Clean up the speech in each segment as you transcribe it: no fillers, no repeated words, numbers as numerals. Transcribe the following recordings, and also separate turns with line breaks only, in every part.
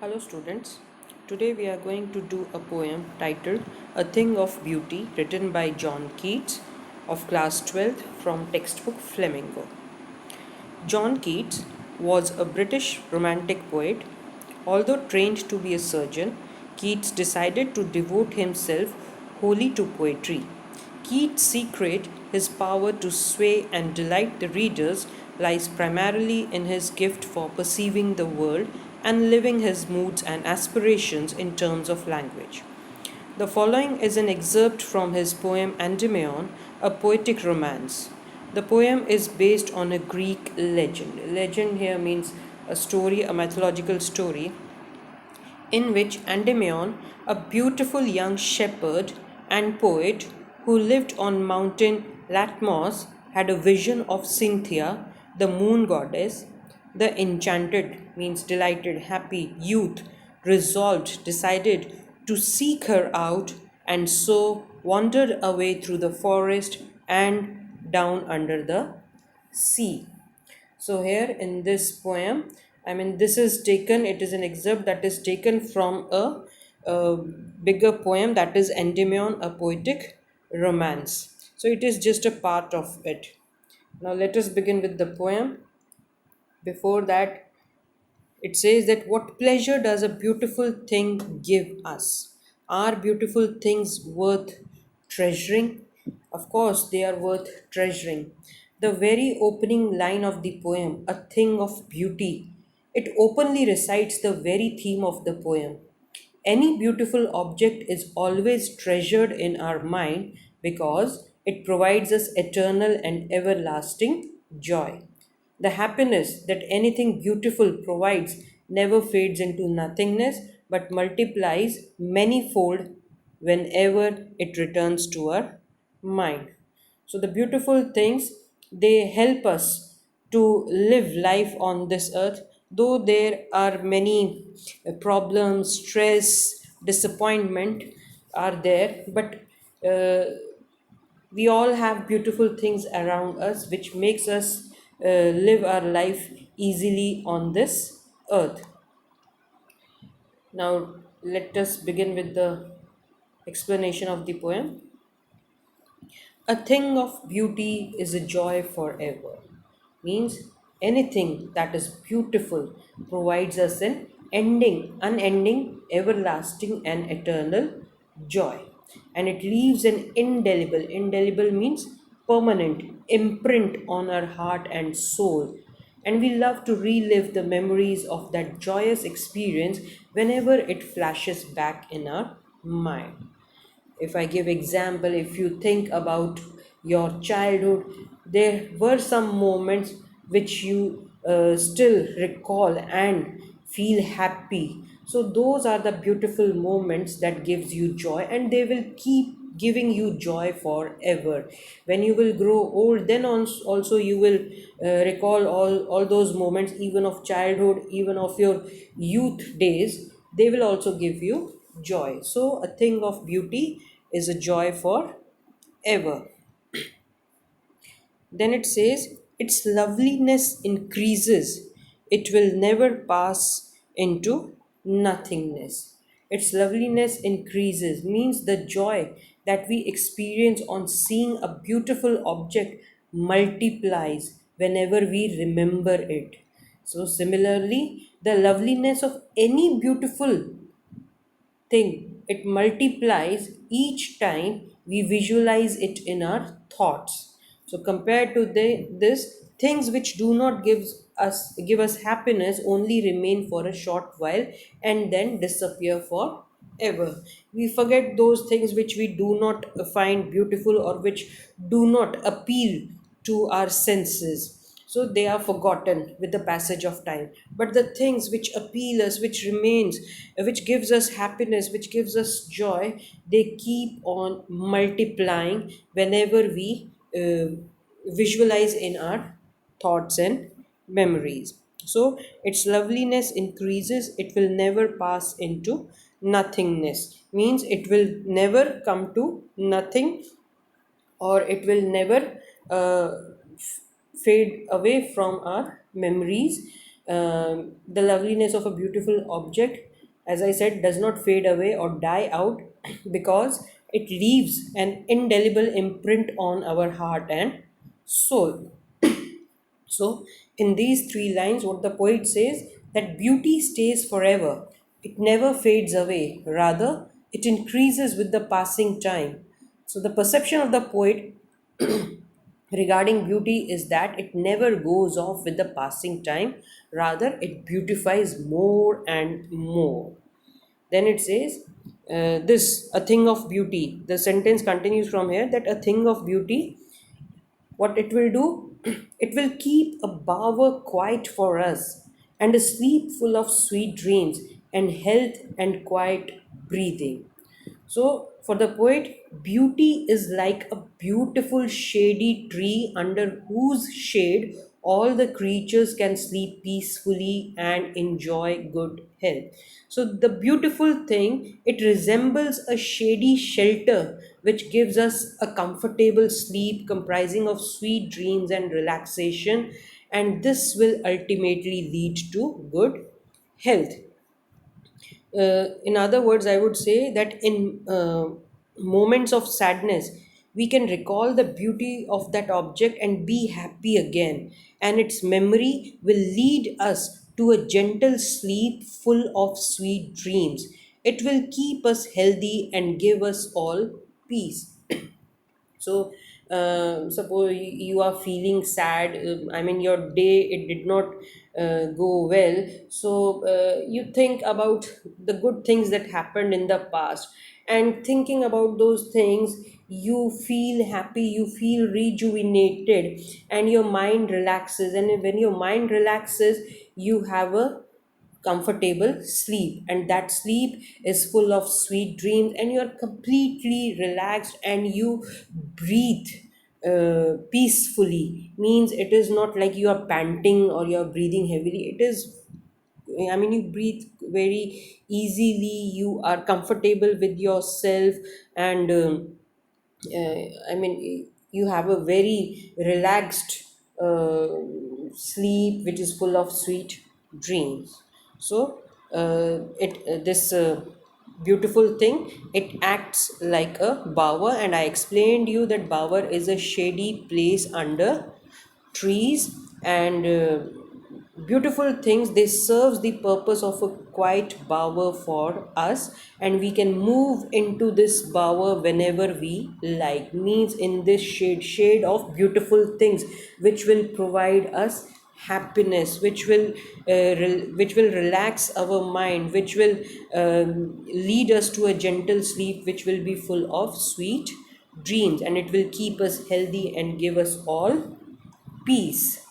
Hello students, today we are going to do a poem titled A Thing of Beauty written by John Keats of class 12th from textbook Flamingo. John Keats was a British romantic poet. Although trained to be a surgeon, Keats decided to devote himself wholly to poetry. Keats' secret, his power to sway and delight the readers, lies primarily in his gift for perceiving the world and living his moods and aspirations in terms of language. The following is an excerpt from his poem Endymion, a poetic romance. The poem is based on a Greek legend. Legend here means a story, a mythological story, in which Endymion, a beautiful young shepherd and poet who lived on mountain Latmos, had a vision of Cynthia, the moon goddess. The enchanted means delighted, happy youth, resolved, decided to seek her out, and so wandered away through the forest and down under the sea. So here in this poem, this is taken, it is an excerpt that is taken from a bigger poem, that is Endymion, a poetic romance. So it is just a part of it. Now let us begin with the poem. Before that, it says that what pleasure does a beautiful thing give us? Are beautiful things worth treasuring? Of course, they are worth treasuring. The very opening line of the poem, a thing of beauty, it openly recites the very theme of the poem. Any beautiful object is always treasured in our mind because it provides us eternal and everlasting joy. The happiness that anything beautiful provides never fades into nothingness but multiplies manyfold whenever it returns to our mind. So, the beautiful things, they help us to live life on this earth, though there are many problems, stress, disappointment are there, but uh, we all have beautiful things around us which makes us live our life easily on this earth. Now let us begin with the explanation of the poem. A thing of beauty is a joy forever. Means anything that is beautiful provides us an unending, everlasting, and eternal joy. And it leaves an indelible means permanent imprint on our heart and soul. And we love to relive the memories of that joyous experience whenever it flashes back in our mind. If I give example, if you think about your childhood, there were some moments which you still recall and feel happy. So those are the beautiful moments that gives you joy, and they will keep giving you joy forever. When you will grow old, then also you will recall all those moments, even of childhood, even of your youth days. They will also give you joy. So a thing of beauty is a joy for ever. Then it says, its loveliness increases, it will never pass into nothingness. Its loveliness increases means the joy that we experience on seeing a beautiful object multiplies whenever we remember it. So, similarly, the loveliness of any beautiful thing, it multiplies each time we visualize it in our thoughts. So compared to this, things which do not give us happiness only remain for a short while and then disappear forever. We forget those things which we do not find beautiful or which do not appeal to our senses, so they are forgotten with the passage of time. But the things which appeal us, which remains, which gives us happiness, which gives us joy, they keep on multiplying whenever we visualize in our thoughts and memories. So its loveliness increases, it will never pass into nothingness, means it will never come to nothing, or it will never uh, fade away from our memories The loveliness of a beautiful object, as I said, does not fade away or die out because it leaves an indelible imprint on our heart and soul. So, in these three lines, what the poet says that beauty stays forever, it never fades away, rather, it increases with the passing time. So, the perception of the poet regarding beauty is that it never goes off with the passing time, rather, it beautifies more and more. Then it says, this, a thing of beauty. The sentence continues from here that a thing of beauty, what it will do, it will keep a bower quiet for us and a sleep full of sweet dreams and health and quiet breathing. So, for the poet, beauty is like a beautiful shady tree under whose shade all the creatures can sleep peacefully and enjoy good health. So, the beautiful thing, it resembles a shady shelter which gives us a comfortable sleep comprising of sweet dreams and relaxation, and this will ultimately lead to good health. In other words, I would say that in moments of sadness, we can recall the beauty of that object and be happy again. And its memory will lead us to a gentle sleep full of sweet dreams. It will keep us healthy and give us all peace. So, suppose you are feeling sad. I mean, your day it did not go well. So you think about the good things that happened in the past, and thinking about those things, you feel happy, you feel rejuvenated, and your mind relaxes. And when your mind relaxes, you have a comfortable sleep, and that sleep is full of sweet dreams, and you're completely relaxed and you breathe peacefully. Means it is not like you are panting or you're breathing heavily. It is, I mean, you breathe very easily, you are comfortable with yourself, and I mean, you have a very relaxed uh, sleep, which is full of sweet dreams. So, it this beautiful thing, it acts like a bower, and I explained you that bower is a shady place under trees, and beautiful things, they serves the purpose of a quiet bower for us, and we can move into this bower whenever we like. Means in this shade of beautiful things which will provide us happiness, which will relax our mind, which will lead us to a gentle sleep, which will be full of sweet dreams, and it will keep us healthy and give us all peace.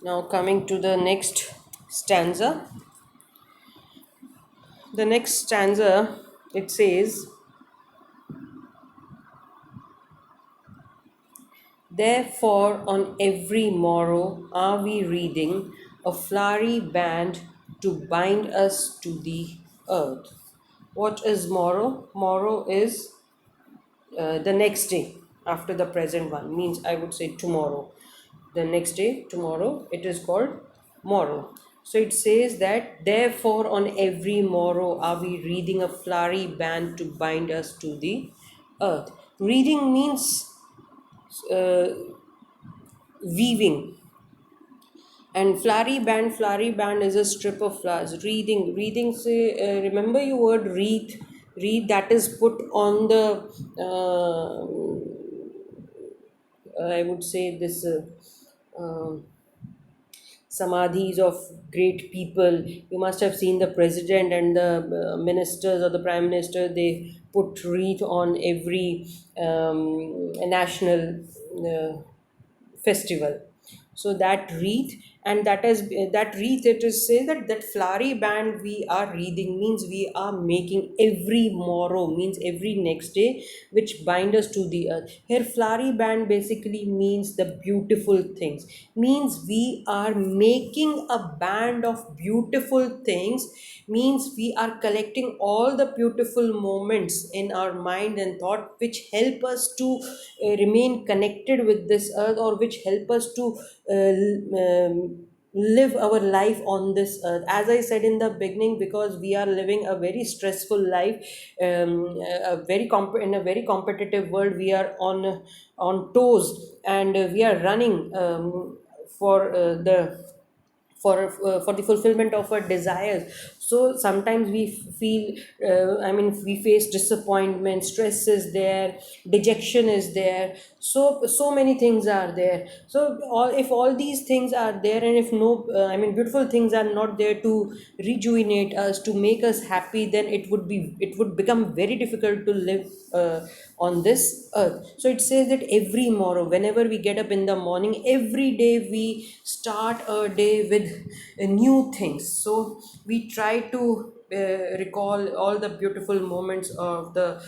Now, coming to the next stanza. The next stanza, it says, therefore, on every morrow are we reading a flowery band to bind us to the earth. What is morrow? Morrow is the next day after the present one. Means I would say tomorrow. The next day, tomorrow, it is called morrow. So it says that therefore on every morrow are we reading a flowery band to bind us to the earth. Reading means uh, weaving, and flowery band is a strip of flowers. Wreathing say, remember your word wreath. Wreath, that is put on the I would say this samadhis of great people. You must have seen the president and the ministers or the prime minister. They put wreath on every national festival. So that wreath, And that wreath, it is say that that flowery band we are wreathing means we are making every morrow, means every next day, which bind us to the earth. Here flowery band basically means the beautiful things, means we are making a band of beautiful things, means we are collecting all the beautiful moments in our mind and thought, which help us to remain connected with this earth, or which help us to live our life on this earth. As I said in the beginning, because we are living a very stressful life, in a very competitive world, we are on toes, and we are running for the for the fulfillment of our desires. So sometimes we feel, we face disappointment, stress is there, dejection is there, so many things are there. So all, if all these things are there, and if no beautiful things are not there to rejuvenate us, to make us happy, then it would become very difficult to live on this earth. So it says that every morrow, whenever we get up in the morning, every day we start a day with new things. So we try to recall all the beautiful moments of the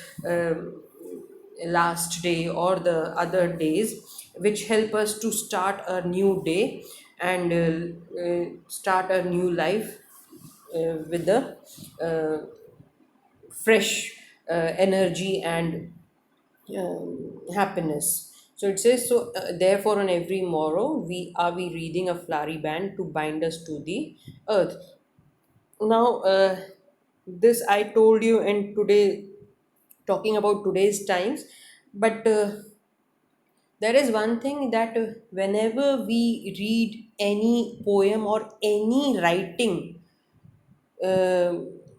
last day or the other days, which help us to start a new day, and start a new life with the uh, fresh energy and happiness. So it says, so therefore, on every morrow, we reading a flowery band to bind us to the earth. Now, this I told you in today, talking about today's times, but there is one thing that whenever we read any poem or any writing uh,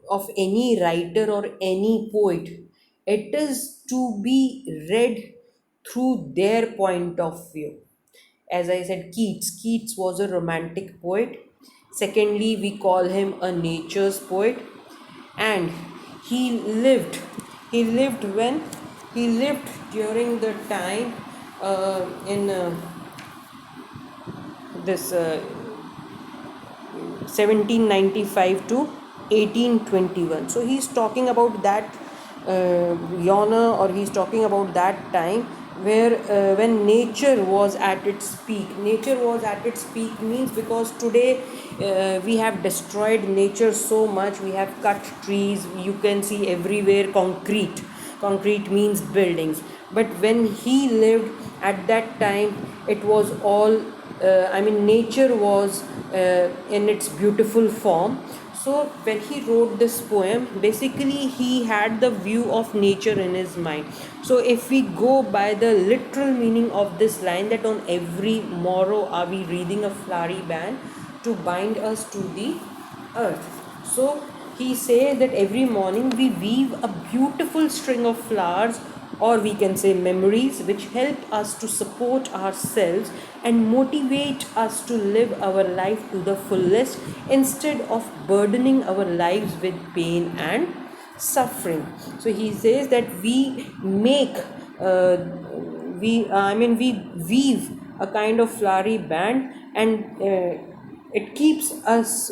of any writer or any poet, it is to be read through their point of view. As I said, Keats was a romantic poet. Secondly, we call him a nature's poet, and he lived. He lived when he lived during the time in this 1795 to 1821. So he's talking about that yana, or he's talking about that time where when nature was at its peak. Nature was at its peak means, because today we have destroyed nature so much. We have cut trees, you can see everywhere concrete means buildings. But when he lived at that time, it was all nature was in its beautiful form. So when he wrote this poem, basically he had the view of nature in his mind. So if we go by the literal meaning of this line, that on every morrow are we reading a flowery band to bind us to the earth. So he says that every morning we weave a beautiful string of flowers, or we can say memories, which help us to support ourselves and motivate us to live our life to the fullest, instead of burdening our lives with pain and suffering. So he says that we make uh, we weave a kind of flowery band, and it keeps us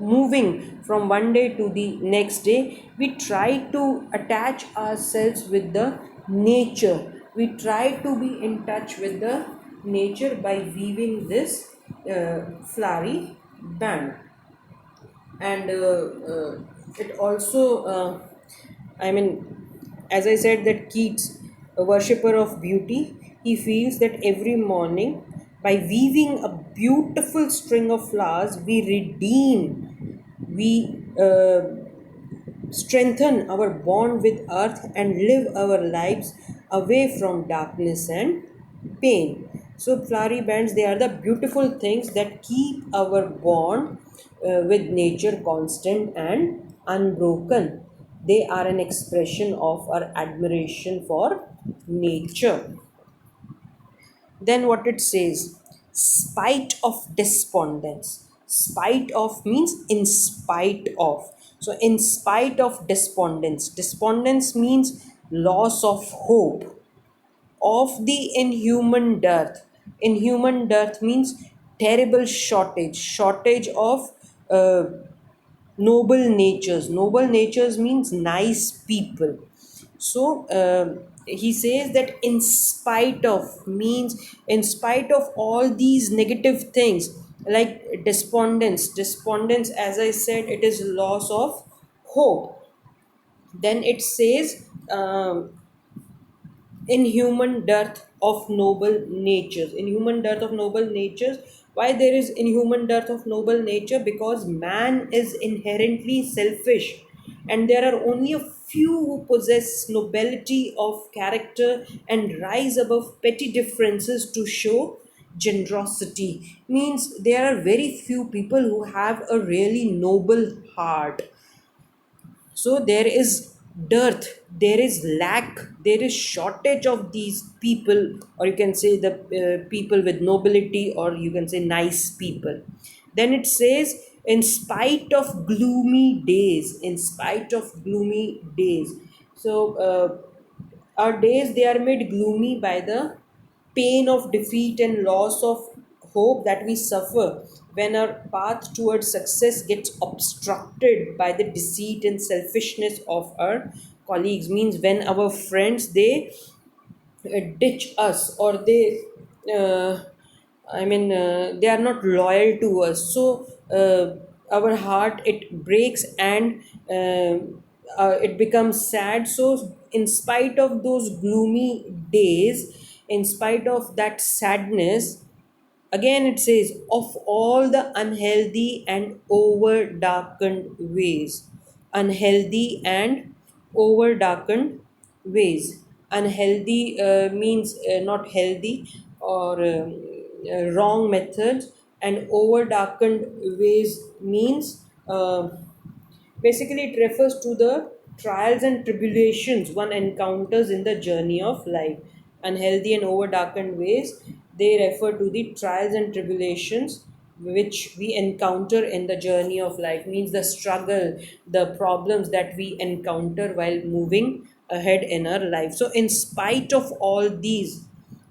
moving from one day to the next day. We try to attach ourselves with the nature. We try to be in touch with the nature by weaving this flowery band. And it also as I said, that Keats, a worshipper of beauty, he feels that every morning, by weaving a beautiful string of flowers, we strengthen our bond with earth and live our lives away from darkness and pain. So flowery bands, they are the beautiful things that keep our bond with nature constant and unbroken. They are an expression of our admiration for nature. Then what it says, spite of despondence. Spite of means in spite of. So in spite of despondence, despondence means loss of hope, of the inhuman dearth. Inhuman dearth means terrible shortage of uh, noble natures. Noble natures means nice people. So he says that in spite of means in spite of all these negative things, like despondence, as I said, it is loss of hope. Then it says, in human dearth of noble natures. In human dearth of noble natures. Why there is inhuman dearth of noble nature? Because man is inherently selfish, and there are only a few who possess nobility of character and rise above petty differences to show generosity. Means there are very few people who have a really noble heart. So there is dearth, there is lack, there is shortage of these people, or you can say the people with nobility, or you can say nice people. Then it says, in spite of gloomy days, in spite of gloomy days. So our days, they are made gloomy by the pain of defeat and loss of hope that we suffer when our path towards success gets obstructed by the deceit and selfishness of our colleagues. Means when our friends, they ditch us, or they uh, they are not loyal to us. So our heart, it breaks, and it becomes sad. So in spite of those gloomy days, in spite of that sadness, again it says, of all the unhealthy and over darkened ways. Unhealthy and over darkened ways. Unhealthy means not healthy, or wrong methods. And over darkened ways means basically, it refers to the trials and tribulations one encounters in the journey of life. Unhealthy and over darkened ways, they refer to the trials and tribulations which we encounter in the journey of life. Means the struggle, the problems that we encounter while moving ahead in our life. So, in spite of all these,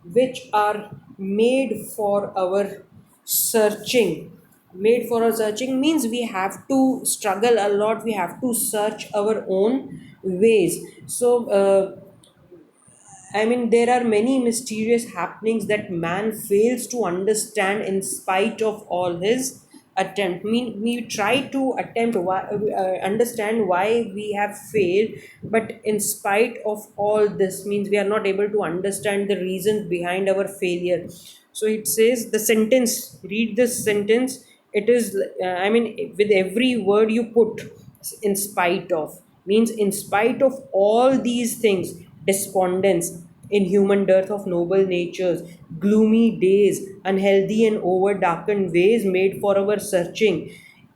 which are made for our searching, made for our searching, means we have to struggle a lot, we have to search our own ways. So there are many mysterious happenings that man fails to understand in spite of all his attempt. We try to attempt understand why we have failed, but in spite of all this, means we are not able to understand the reasons behind our failure. So it says, the sentence, read this sentence. It is, with every word you put, in spite of, means in spite of all these things, despondence, inhuman dearth of noble natures, gloomy days, unhealthy and over darkened ways made for our searching.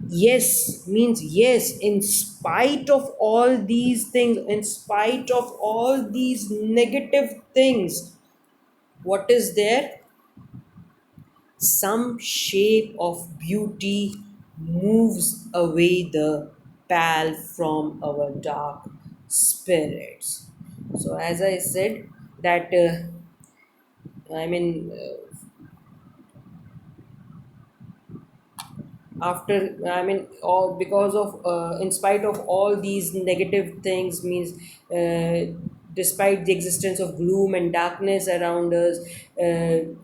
Yes, means yes, in spite of all these things, in spite of all these negative things, what is there? Some shape of beauty moves away the pall from our dark spirits. So, as I said, that I mean, after all, because of in spite of all these negative things, means despite the existence of gloom and darkness around us,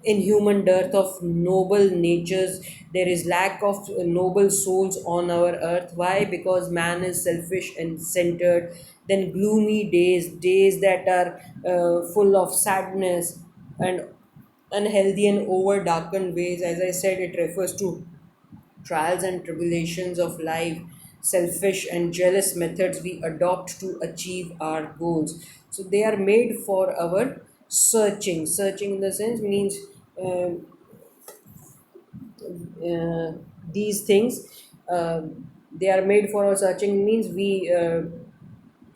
inhuman dearth of noble natures, there is lack of noble souls on our earth. Why? Because man is selfish and centered. Then gloomy days, days that are full of sadness, and unhealthy and over darkened ways. As I said, it refers to trials and tribulations of life, selfish and jealous methods we adopt to achieve our goals. So they are made for our searching. Searching in the sense means uh, uh, these things, uh, they are made for our searching, means we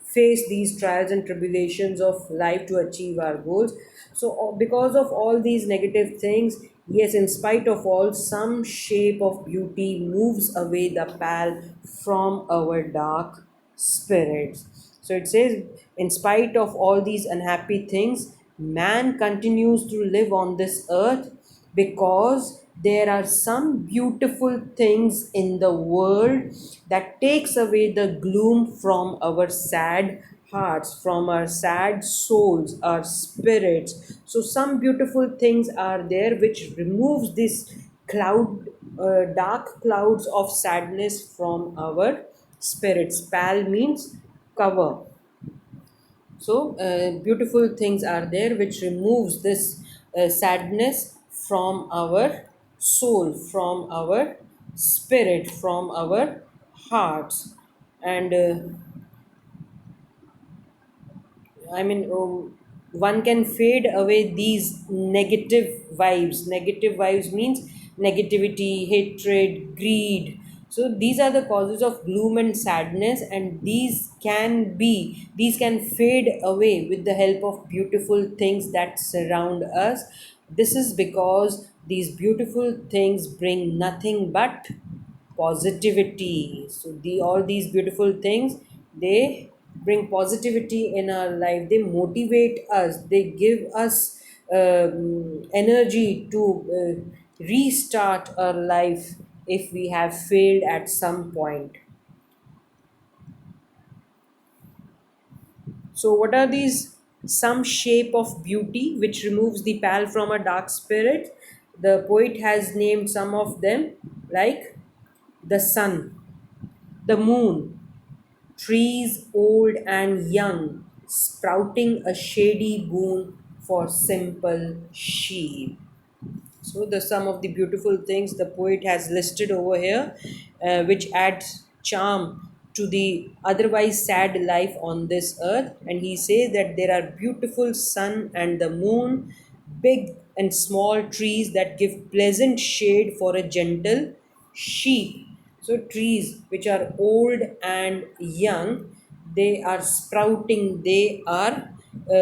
face these trials and tribulations of life to achieve our goals. So, because of all these negative things, yes, in spite of all, some shape of beauty moves away the pall from our dark spirits. So, it says, in spite of all these unhappy things, man continues to live on this earth because There are some beautiful things in the world that takes away the gloom from our sad hearts, from our sad souls, our spirits. So some beautiful things are there which removes this cloud, dark clouds of sadness from our spirits. Pal means cover. So beautiful things are there which removes this sadness from our soul, from our spirit, from our hearts. And one can fade away these negative vibes. Negative vibes means negativity, hatred, greed. So these are the causes of gloom and sadness, and these can fade away with the help of beautiful things that surround us. This is because these beautiful things bring nothing but positivity. So the all these beautiful things, they bring positivity in our life. They motivate us, they give us energy to restart our life if we have failed at some point. So what are these some shape of beauty which removes the pall from a dark spirit? The poet has named some of them, like the sun, the moon, trees old and young, sprouting a shady boon for simple sheep. So the some of the beautiful things the poet has listed over here, which adds charm to the otherwise sad life on this earth. And he says that there are beautiful sun and the moon, big and small trees that give pleasant shade for a gentle sheep. So trees which are old and young, they are sprouting, they are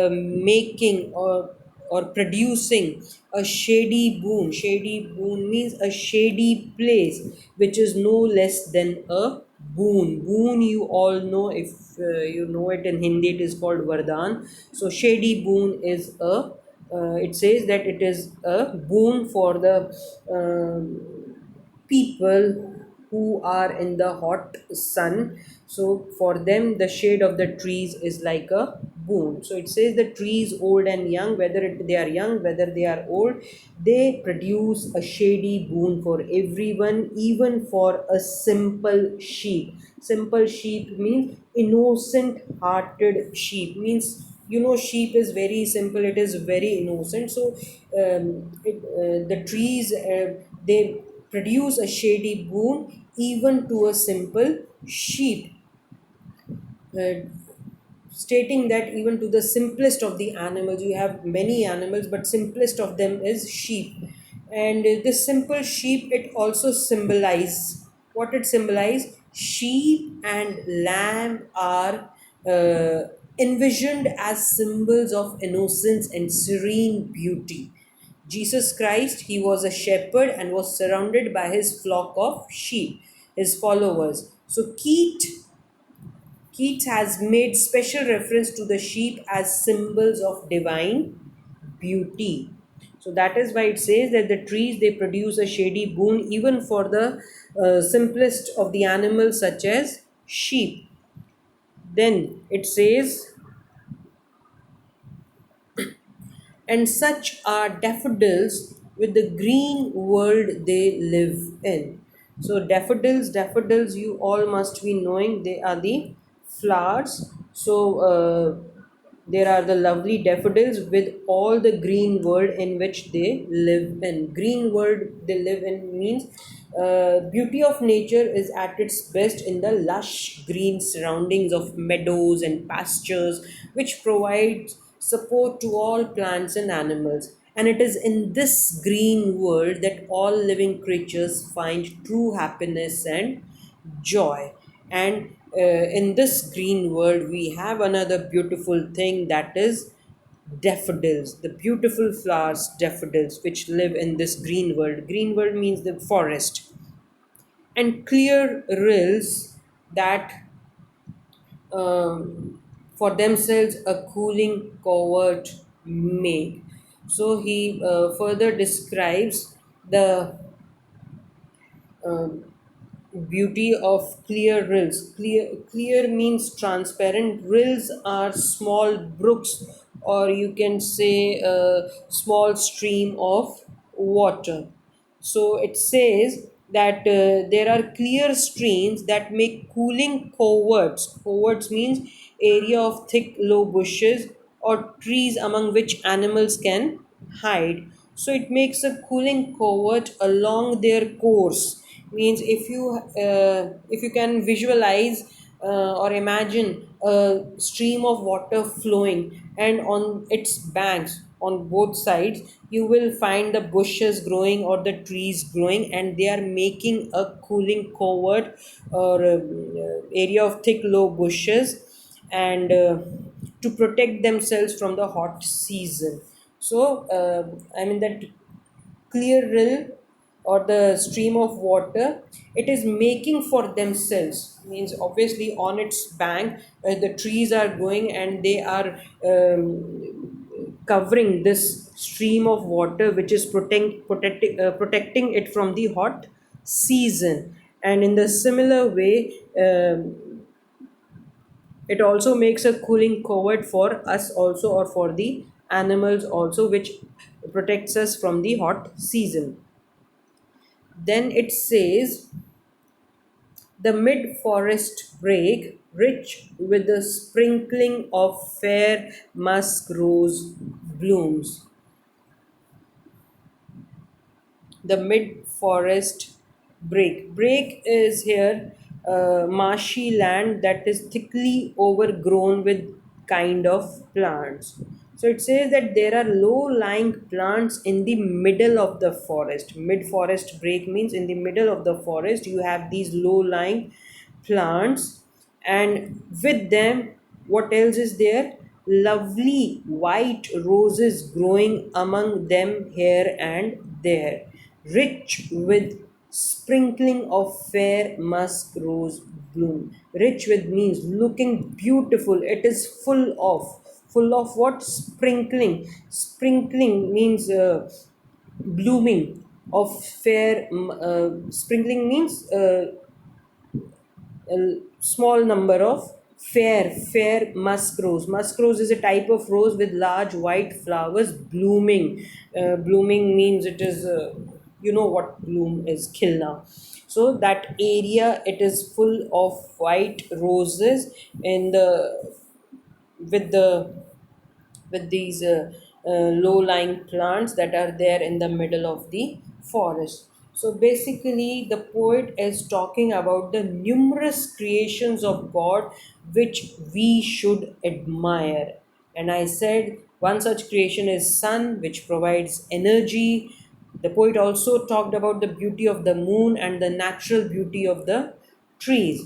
making or producing a shady boon. Shady boon means a shady place, which is no less than a boon. Boon, you all know, if you know it in Hindi, it is called Vardhan. So shady boon is a it says that it is a boon for the people who are in the hot sun. So for them the shade of the trees is like a boon. So it says the trees old and young, they are young, whether they are old, they produce a shady boon for everyone, even for a simple sheep. Simple sheep means innocent hearted sheep, means sheep is very simple, it is very innocent. So the trees, they produce a shady boon even to a simple sheep, uh, stating that even to the simplest of the animals, you have many animals but simplest of them is sheep. And this simple sheep, it also symbolize what it symbolize. Sheep and lamb are envisioned as symbols of innocence and serene beauty. Jesus Christ, he was a shepherd and was surrounded by his flock of sheep, his followers. So Keats has made special reference to the sheep as symbols of divine beauty. So that is why it says that the trees, they produce a shady boon even for the simplest of the animals such as sheep. Then it says, and such are daffodils with the green world they live in. So daffodils, you all must be knowing, they are the flowers. So there are the lovely daffodils with all the green world in which they live in. Green world they live in means beauty of nature is at its best in the lush green surroundings of meadows and pastures, which provides support to all plants and animals. And it is in this green world that all living creatures find true happiness and joy. And in this green world, we have another beautiful thing, that is daffodils, the beautiful flowers, daffodils, which live in this green world. Green world means the forest, and clear rills that for themselves a cooling covert make. So he further describes The um, beauty of clear rills. Clear means transparent. Rills are small brooks, or you can say a small stream of water. So it says that there are clear streams that make cooling coverts. Coverts means area of thick, low bushes or trees among which animals can hide. So it makes a cooling covert along their course. Means if you can visualize or imagine a stream of water flowing, and on its banks on both sides you will find the bushes growing or the trees growing, and they are making a cooling covert or area of thick low bushes, and to protect themselves from the hot season. So I mean that clear rill or the stream of water, it is making for themselves. Means obviously on its bank the trees are going and they are covering this stream of water, which is protecting it from the hot season. And in the similar way, it also makes a cooling covert for us also, or for the animals also, which protects us from the hot season. Then it says the mid forest brake, rich with a sprinkling of fair musk rose blooms. The mid forest break. Break is here marshy land that is thickly overgrown with kind of plants. So it says that there are low lying plants in the middle of the forest. Mid forest break means in the middle of the forest you have these low lying plants, and with them, what else is there? Lovely white roses growing among them here and there, rich with sprinkling of fair musk rose bloom. Rich with means looking beautiful. It is full of what? Sprinkling. Sprinkling means blooming of fair. Sprinkling means a small number of fair musk rose. Musk rose is a type of rose with large white flowers blooming. Blooming means it is you know what bloom is, kill now. So that area, it is full of white roses in the with the with these low lying plants that are there in the middle of the forest. So basically, the poet is talking about the numerous creations of God which we should admire. And I said one such creation is sun, which provides energy. The poet also talked about the beauty of the moon and the natural beauty of the trees.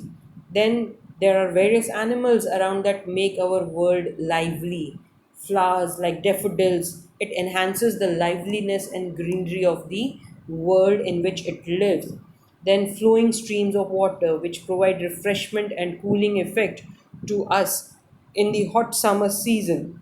Then there are various animals around that make our world lively. Flowers like daffodils, it enhances the liveliness and greenery of the world in which it lives. Then flowing streams of water, which provide refreshment and cooling effect to us in the hot summer season.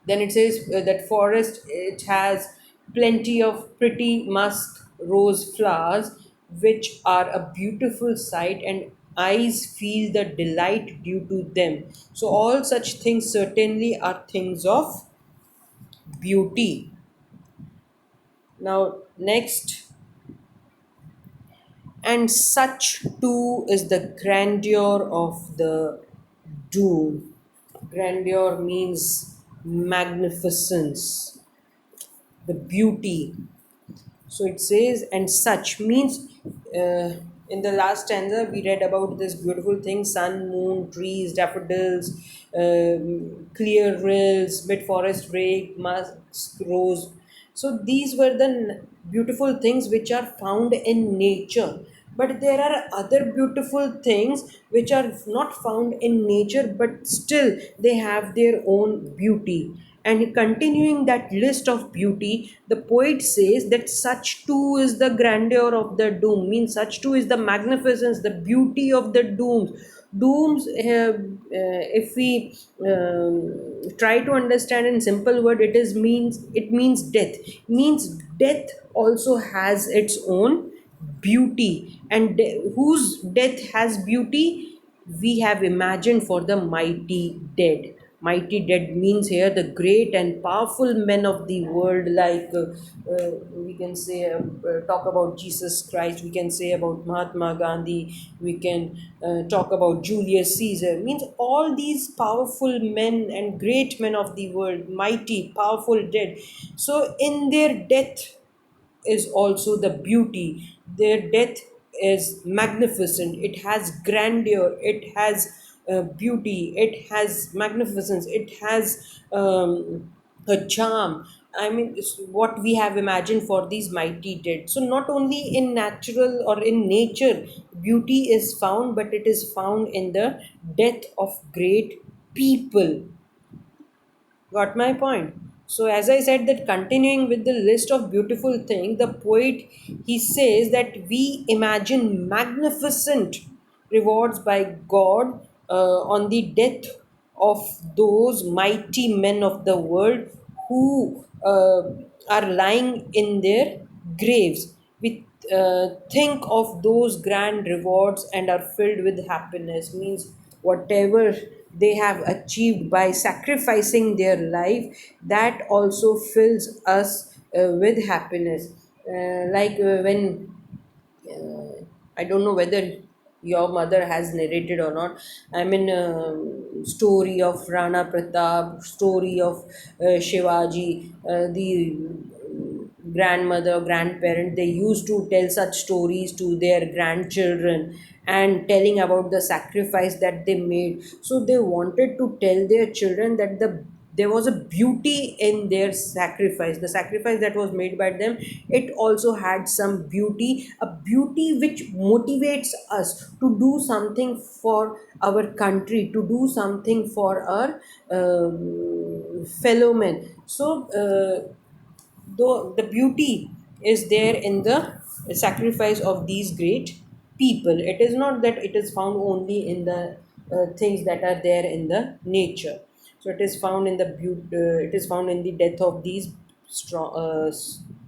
Then it says that forest, it has plenty of pretty musk rose flowers, which are a beautiful sight, and eyes feel the delight due to them. So all such things certainly are things of beauty. Now next, and such too is the grandeur of the doom. Grandeur means magnificence, the beauty. So it says, and such means in the last stanza we read about this beautiful thing: sun, moon, trees, daffodils, clear rills, mid forest break, musk rose. So these were the beautiful things which are found in nature. But there are other beautiful things which are not found in nature, but still they have their own beauty. And continuing that list of beauty, the poet says that such too is the grandeur of the doom, means such too is the magnificence, the beauty of the dooms. Dooms, if we try to understand in simple word, it means death. Means death also has its own beauty, and whose death has beauty we have imagined for the mighty dead. Mighty dead means here the great and powerful men of the world, like we can say, talk about Jesus Christ, we can say about Mahatma Gandhi, we can talk about Julius Caesar. Means all these powerful men and great men of the world, mighty, powerful dead. So in their death is also the beauty. Their death is magnificent. It has grandeur. It has beauty. It has magnificence. It has a charm. I mean, it's what we have imagined for these mighty dead. So, not only in natural or in nature, beauty is found, but it is found in the death of great people. Got my point? So, as I said, that continuing with the list of beautiful things, the poet, he says that we imagine magnificent rewards by God on the death of those mighty men of the world who are lying in their graves. We think of those grand rewards and are filled with happiness. Means whatever they have achieved by sacrificing their life, that also fills us with happiness. When I don't know whether your mother has narrated or not. I mean, story of Rana Pratap, story of Shivaji, the grandmother, grandparent, they used to tell such stories to their grandchildren and telling about the sacrifice that they made. So they wanted to tell their children that there was a beauty in their sacrifice. The sacrifice that was made by them, it also had some beauty, a beauty which motivates us to do something for our country, to do something for our fellow men. So though the beauty is there in the sacrifice of these great people, it is not that it is found only in the things that are there in the nature. So it is found in the beauty, it is found in the death of these strong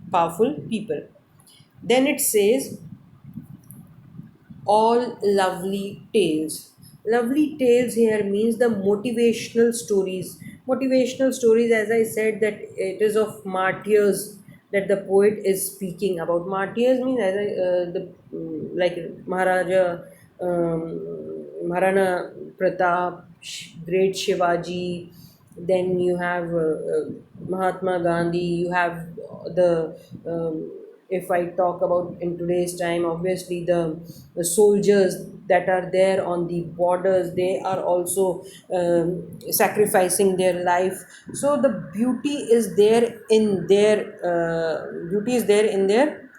powerful people. Then it says, all lovely tales. Lovely tales here means the motivational stories. Motivational stories, as I said, that it is of martyrs that the poet is speaking about. Martyrs means, as like Maharaja, Maharana Pratap, great Shivaji. Then you have Mahatma Gandhi. You have the if I talk about in today's time, obviously the soldiers that are there on the borders, they are also sacrificing their life. So the beauty is there in their beauty is there in their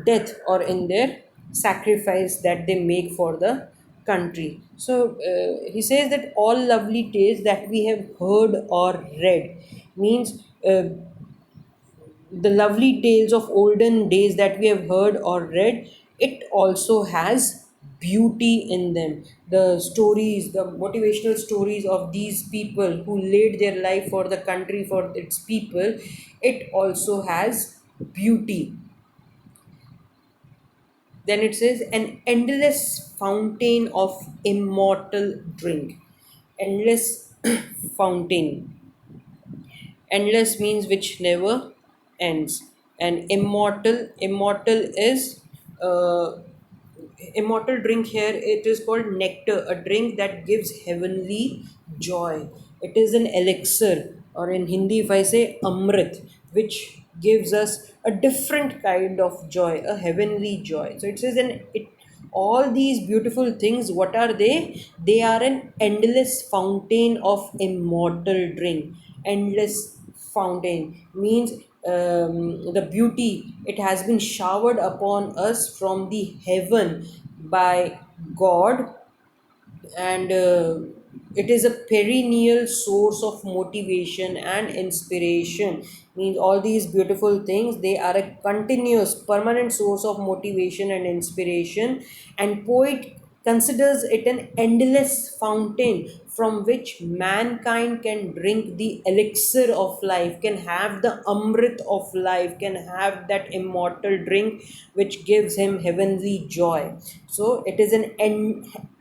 death or in their sacrifice that they make for the country. So he says that all lovely tales that we have heard or read, means the lovely tales of olden days that we have heard or read, it also has beauty in them. The stories, the motivational stories of these people who laid their life for the country, for its people, it also has beauty. Then it says, an endless fountain of immortal drink. Endless fountain. Endless means which never ends. And immortal is uh, immortal drink. Here it is called nectar, a drink that gives heavenly joy. It is an elixir, or in Hindi, if I say Amrit, which gives us a different kind of joy, a heavenly joy. So it says, an it all these beautiful things, what are they? They are an endless fountain of immortal drink. Endless fountain means the beauty, it has been showered upon us from the heaven by God, and it is a perennial source of motivation and inspiration. Means all these beautiful things, they are a continuous permanent source of motivation and inspiration. And poet considers it an endless fountain from which mankind can drink the elixir of life, can have the amrit of life, can have that immortal drink which gives him heavenly joy. So it is an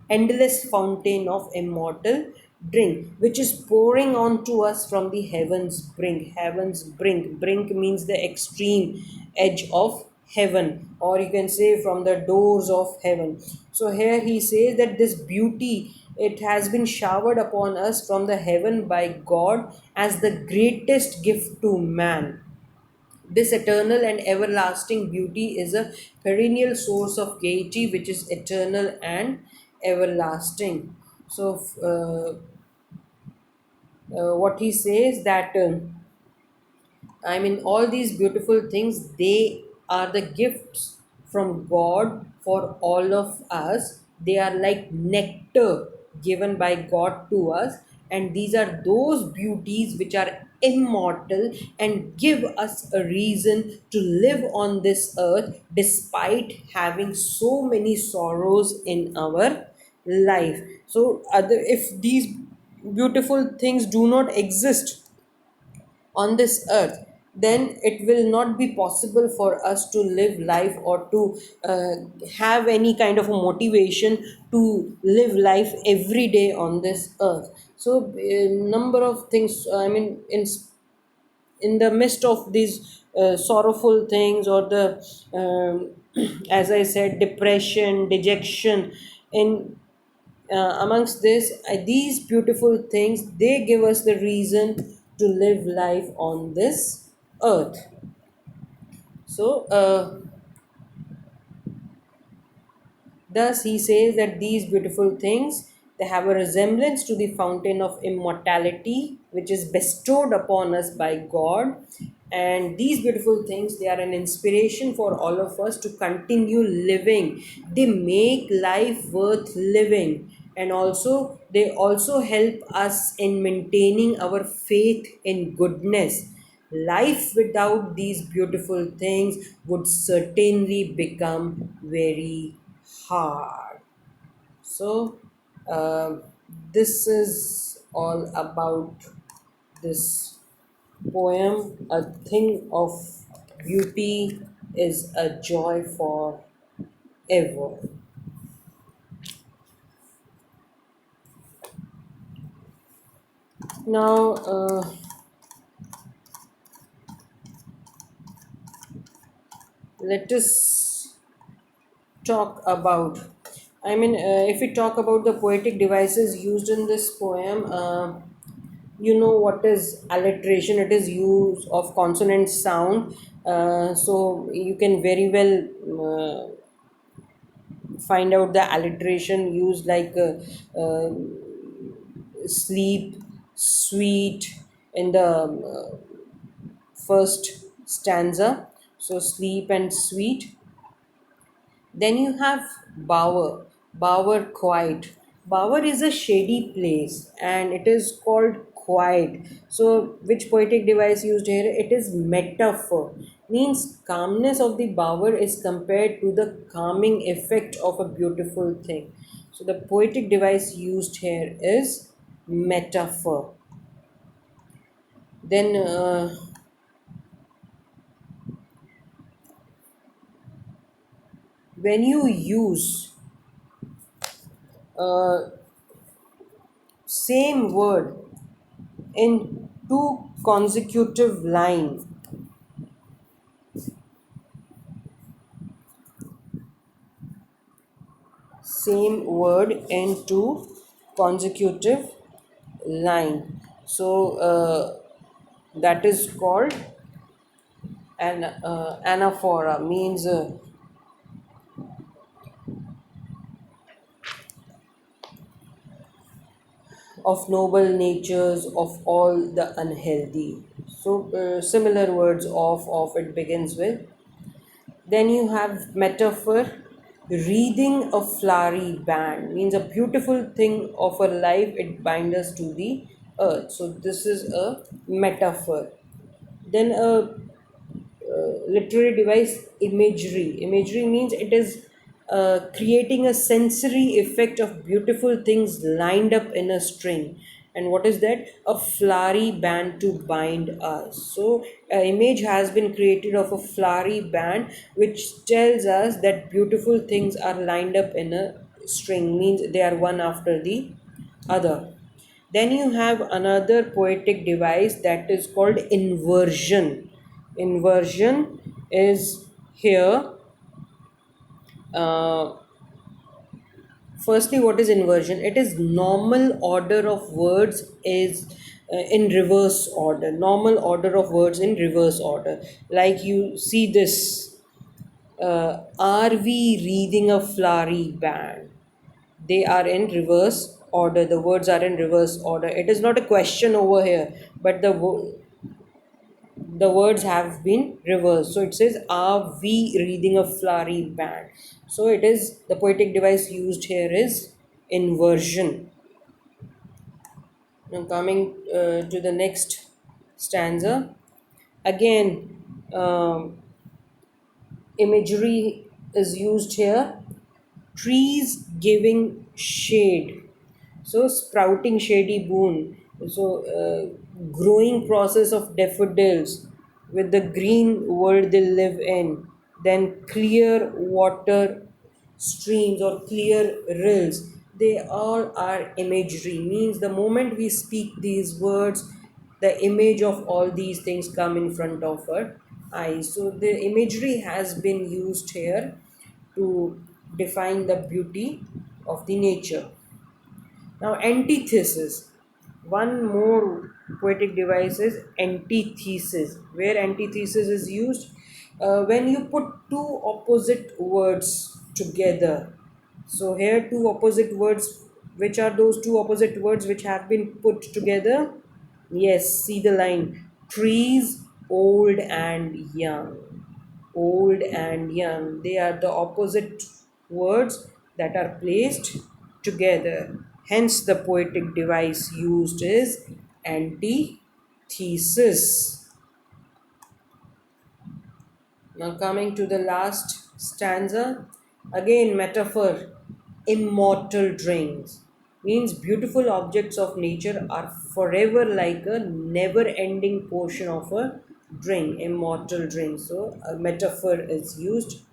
endless fountain of immortal drink which is pouring onto us from the heavens brink. Heavens brink. Brink means the extreme edge of heaven, or you can say from the doors of heaven. So here he says that this beauty, it has been showered upon us from the heaven by God as the greatest gift to man. This eternal and everlasting beauty is a perennial source of gaiety which is eternal and everlasting. So what he says that I mean, all these beautiful things, they are the gifts from God for all of us. They are like nectar given by God to us. And these are those beauties which are immortal and give us a reason to live on this earth despite having so many sorrows in our life. So, if these beautiful things do not exist on this earth, then it will not be possible for us to live life or to uh, have any kind of a motivation to live life every day on this earth. So a number of things, I mean, in the midst of these sorrowful things, or the as I said, depression, dejection, in amongst this, these beautiful things, they give us the reason to live life on this earth. So thus, he says that these beautiful things, they have a resemblance to the fountain of immortality, which is bestowed upon us by God. And these beautiful things, they are an inspiration for all of us to continue living. They make life worth living, and also they also help us in maintaining our faith in goodness. Life without these beautiful things would certainly become very hard. So, uh, this is all about this poem. A thing of beauty is a joy for ever. Now, let us talk about. I mean, if we talk about the poetic devices used in this poem, you know what is alliteration. It is use of consonant sound. So you can very well find out the alliteration used, like sleep, sweet, in the first stanza. So sleep and sweet. Then you have Bower. Bower quiet. Bower is a shady place and it is called quiet. So, which poetic device used here? It is metaphor. Means calmness of the bower is compared to the calming effect of a beautiful thing. So, the poetic device used here is metaphor. Then, when you use uh, same word in two consecutive line, same word in two consecutive line, so that is called an anaphora. Means of noble natures of all the unhealthy. So similar words of it begins with. Then you have metaphor, wreathing a flowery band, means a beautiful thing of a life, it binds us to the earth. So this is a metaphor. Then a literary device, imagery. Imagery means it is creating a sensory effect of beautiful things lined up in a string. And what is that? A flowery band to bind us. So, an image has been created of a flowery band which tells us that beautiful things are lined up in a string, means they are one after the other. Then you have another poetic device that is called inversion. Inversion is here. Uh, Firstly, what is inversion? It is normal order of words is in reverse order. Normal order of words in reverse order. Like you see this. Are we reading a flowery band? They are in reverse order. The words are in reverse order. It is not a question over here, but the words have been reversed. So it says, are we reading a flowery band? So it is the poetic device used here is inversion. Now coming to the next stanza, again, imagery is used here. Trees giving shade, so sprouting shady boon, so growing process of daffodils with the green world they live in. Then clear water streams or clear rills, they all are imagery, means the moment we speak these words, the image of all these things come in front of our eyes. So the imagery has been used here to define the beauty of the nature. Now, antithesis. One more poetic device is antithesis, where antithesis is used when you put two opposite words together. So, here, two opposite words. Which are those two opposite words which have been put together? Yes, see the line, trees old and young. Old and young, they are the opposite words that are placed together. Hence, the poetic device used is antithesis. Now, coming to the last stanza, again, metaphor, immortal drinks. Means beautiful objects of nature are forever like a never ending portion of a drink, immortal drink. So, a metaphor is used.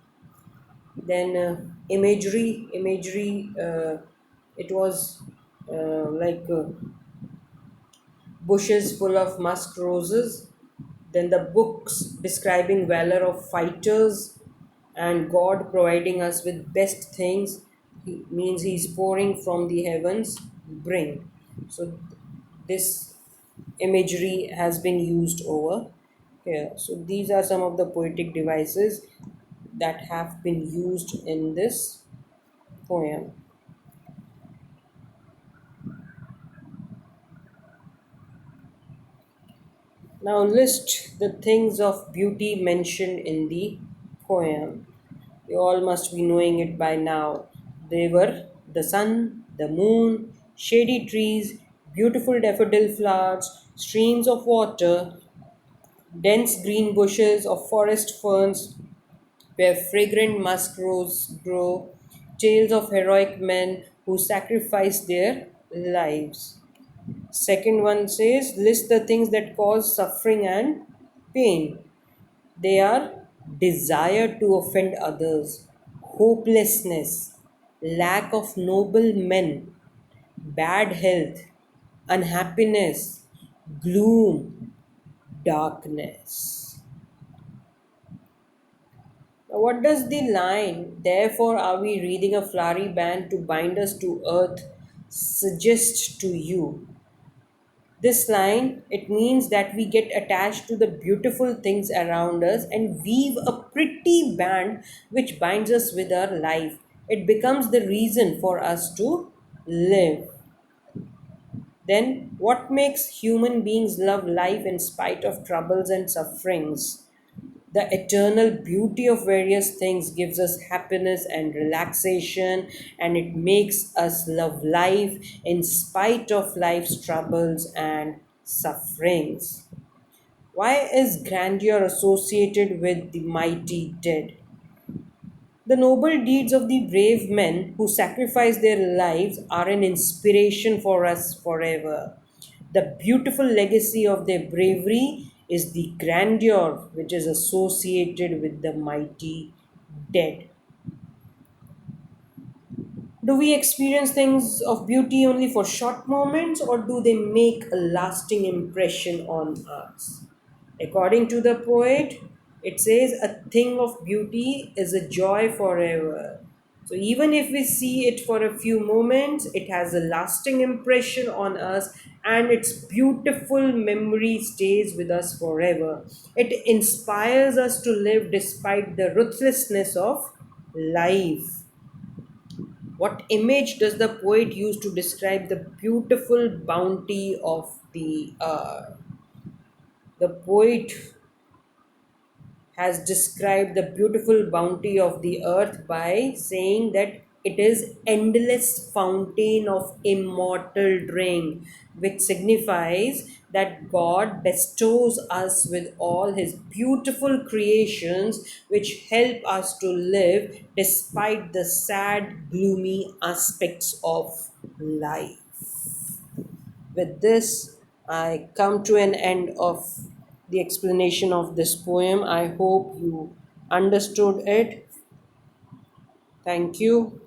Then, imagery, it was like bushes full of musk roses, then the books describing valor of fighters, and God providing us with best things. He means He's pouring from the heavens, bring. So this imagery has been used over here. So these are some of the poetic devices that have been used in this poem. Now list the things of beauty mentioned in the poem. You all must be knowing it by now. They were the sun, the moon, shady trees, beautiful daffodil flowers, streams of water, dense green bushes of forest ferns where fragrant musk roses grow, tales of heroic men who sacrificed their lives. Second one says, list the things that cause suffering and pain. They are desire to offend others, hopelessness, lack of noble men, bad health, unhappiness, gloom, darkness. Now, what does the line, therefore are we reading a flowery band to bind us to earth, suggest to you? This line, it means that we get attached to the beautiful things around us and weave a pretty band which binds us with our life. It becomes the reason for us to live. Then, what makes human beings love life in spite of troubles and sufferings? The eternal beauty of various things gives us happiness and relaxation, and it makes us love life in spite of life's troubles and sufferings. Why is grandeur associated with the mighty dead? The noble deeds of the brave men who sacrifice their lives are an inspiration for us forever. The beautiful legacy of their bravery is the grandeur which is associated with the mighty dead. Do we experience things of beauty only for short moments, or do they make a lasting impression on us? According to the poet, it says, "A thing of beauty is a joy forever." So, even if we see it for a few moments, it has a lasting impression on us, and its beautiful memory stays with us forever. It inspires us to live despite the ruthlessness of life. What image does the poet use to describe the beautiful bounty of the earth? The poet has described the beautiful bounty of the earth by saying that it is endless fountain of immortal drink, which signifies that God bestows us with all his beautiful creations which help us to live despite the sad gloomy aspects of life. With this, I come to an end of the explanation of this poem. I hope you understood it. Thank you.